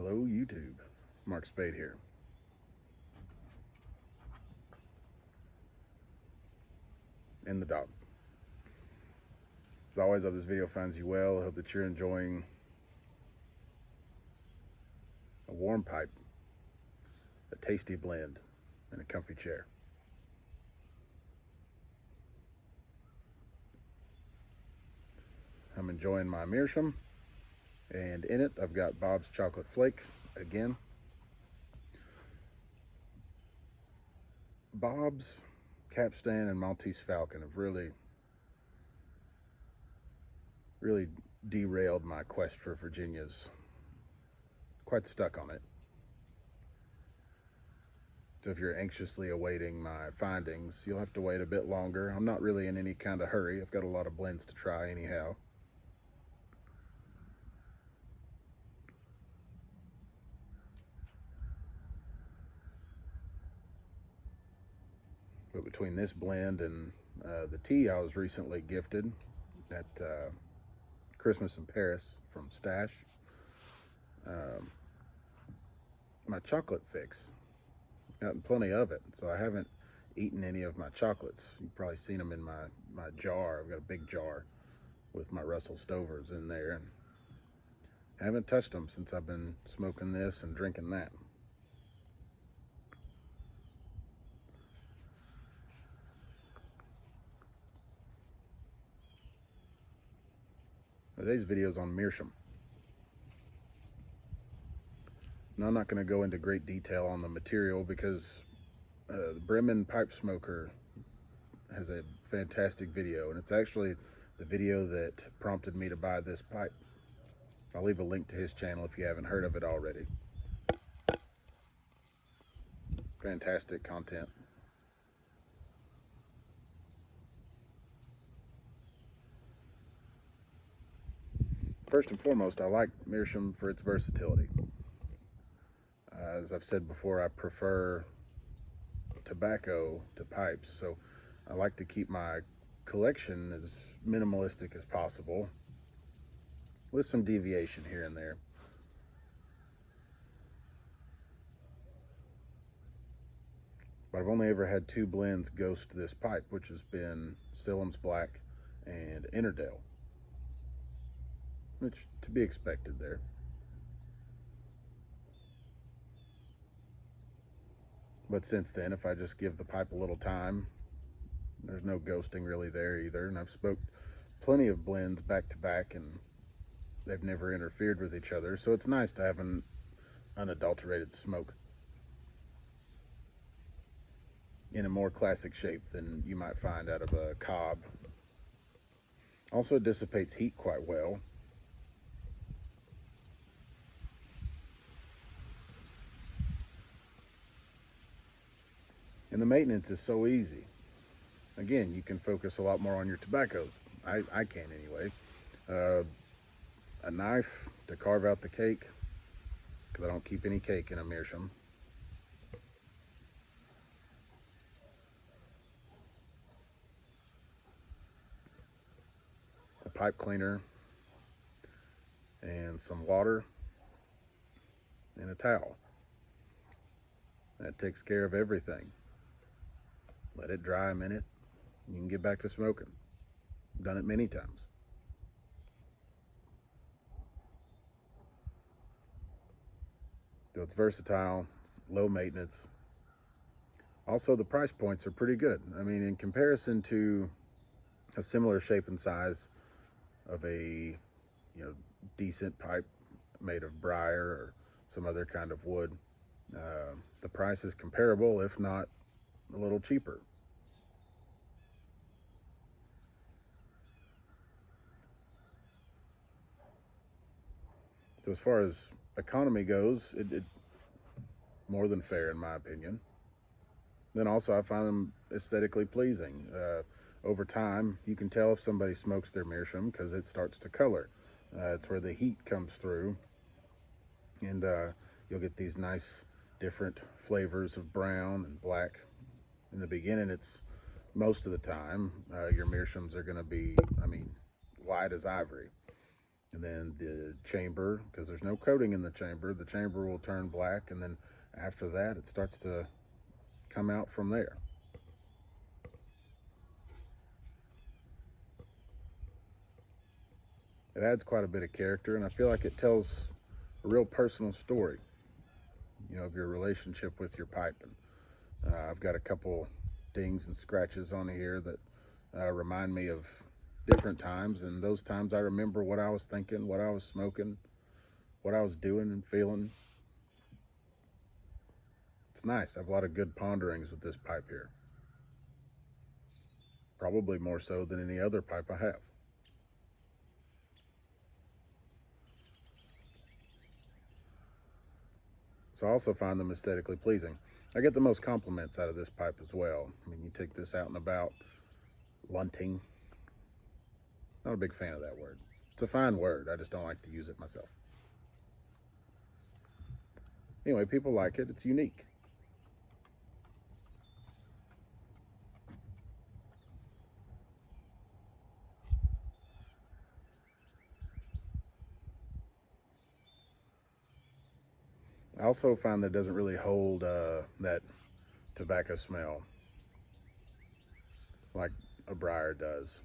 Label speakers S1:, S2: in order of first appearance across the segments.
S1: Hello YouTube, Mark Spade here. And the dog. As always, I hope this video finds you well. I hope that you're enjoying a warm pipe, a tasty blend, and a comfy chair. I'm enjoying my Meerschaum, and in it I've got Bob's Chocolate Flake again. Bob's, Capstan, and Maltese Falcon have really derailed my quest for Virginias. Quite stuck on it. So if you're anxiously awaiting my findings, you'll have to wait a bit longer. I'm not really in any kind of hurry. I've got a lot of blends to try anyhow. But between this blend and the tea I was recently gifted at Christmas in Paris from Stash, my chocolate fix, gotten plenty of it, so I haven't eaten any of my chocolates. You've probably seen them in my jar. I've got a big jar with my Russell Stovers in there, and haven't touched them since I've been smoking this and drinking that. Today's video is on Meerschaum. Now, I'm not going to go into great detail on the material because the Bremen pipe smoker has a fantastic video, and it's actually the video that prompted me to buy this pipe. I'll leave a link to his channel if you haven't heard of it already. Fantastic content. First and foremost, I like Meerschaum for its versatility. As I've said before, I prefer tobacco to pipes, so I like to keep my collection as minimalistic as possible, with some deviation here and there. But I've only ever had two blends ghost this pipe, which has been Salem's Black and Interdale, which to be expected there. But since then, if I just give the pipe a little time, there's no ghosting really there either. And I've smoked plenty of blends back to back, and they've never interfered with each other. So it's nice to have an unadulterated smoke in a more classic shape than you might find out of a cob. Also dissipates heat quite well. And the maintenance is so easy. Again, you can focus a lot more on your tobaccos. I can anyway. A knife to carve out the cake, because I don't keep any cake in a Meerschaum. A pipe cleaner, and some water, and a towel. That takes care of everything. Let it dry a minute, you can get back to smoking. I've done it many times. So it's versatile, low maintenance. Also, the price points are pretty good. I mean, in comparison to a similar shape and size of a decent pipe made of briar or some other kind of wood, the price is comparable, if not a little cheaper. So as far as economy goes, it more than fair in my opinion. Then also I find them aesthetically pleasing. Over time, you can tell if somebody smokes their Meerschaum because it starts to color. It's where the heat comes through, and you'll get these nice different flavors of brown and black. In the beginning, it's most of the time your Meerschaums are going to be, white as ivory. And then the chamber, because there's no coating in the chamber will turn black, and then after that it starts to come out from there. It adds quite a bit of character, and I feel like it tells a real personal story, of your relationship with your pipe. And I've got a couple dings and scratches on here that remind me of different times, and those times I remember what I was thinking, what I was smoking, what I was doing and feeling. It's nice. I have a lot of good ponderings with this pipe here. Probably more so than any other pipe I have. So I also find them aesthetically pleasing. I get the most compliments out of this pipe as well. I mean, you take this out and about, lunting. Not a big fan of that word. It's a fine word, I just don't like to use it myself. Anyway, people like it. It's unique. I also find that it doesn't really hold that tobacco smell like a briar does.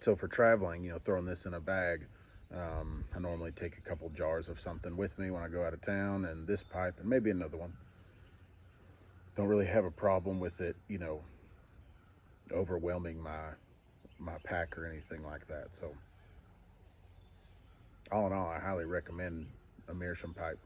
S1: So for traveling, throwing this in a bag, I normally take a couple jars of something with me when I go out of town, and this pipe and maybe another one. Don't really have a problem with it, overwhelming my pack or anything like that. So all in all, I highly recommend a Meerschaum pipe.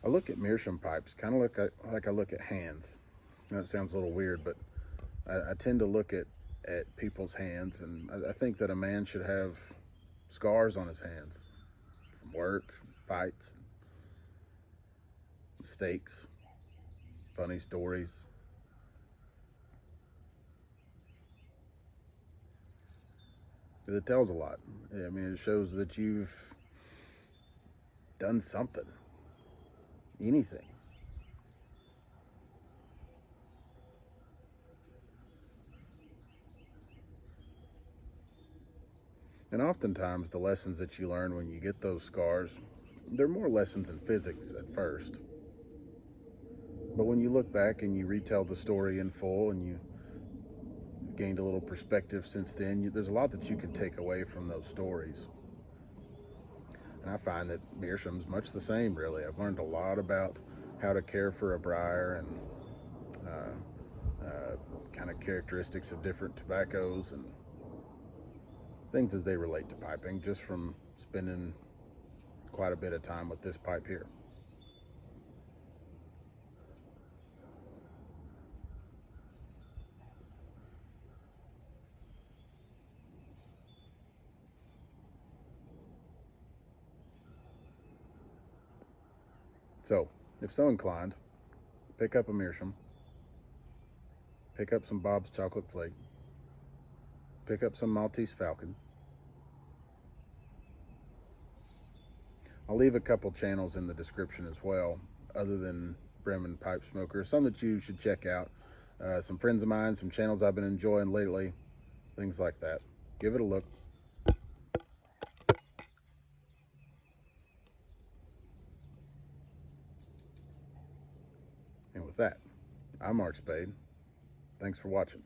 S1: I look at Meerschaum pipes kind of like I look at hands. That sounds a little weird, but I tend to look at people's hands, and I think that a man should have scars on his hands from work, fights, mistakes, funny stories. It tells a lot. I mean, it shows that you've done something, anything. And oftentimes, the lessons that you learn when you get those scars, they're more lessons in physics at first. But when you look back and you retell the story in full and you gained a little perspective since then, there's a lot that you can take away from those stories. And I find that Meerschaum's much the same, really. I've learned a lot about how to care for a briar and kind of characteristics of different tobaccos and things as they relate to piping, just from spending quite a bit of time with this pipe here. So, if so inclined, pick up a Meerschaum, pick up some Bob's Chocolate Flake, pick up some Maltese Falcon. I'll leave a couple channels in the description as well, other than Bremen Pipe Smoker, some that you should check out. Some friends of mine, some channels I've been enjoying lately, things like that. Give it a look. And with that, I'm Mark Spade. Thanks for watching.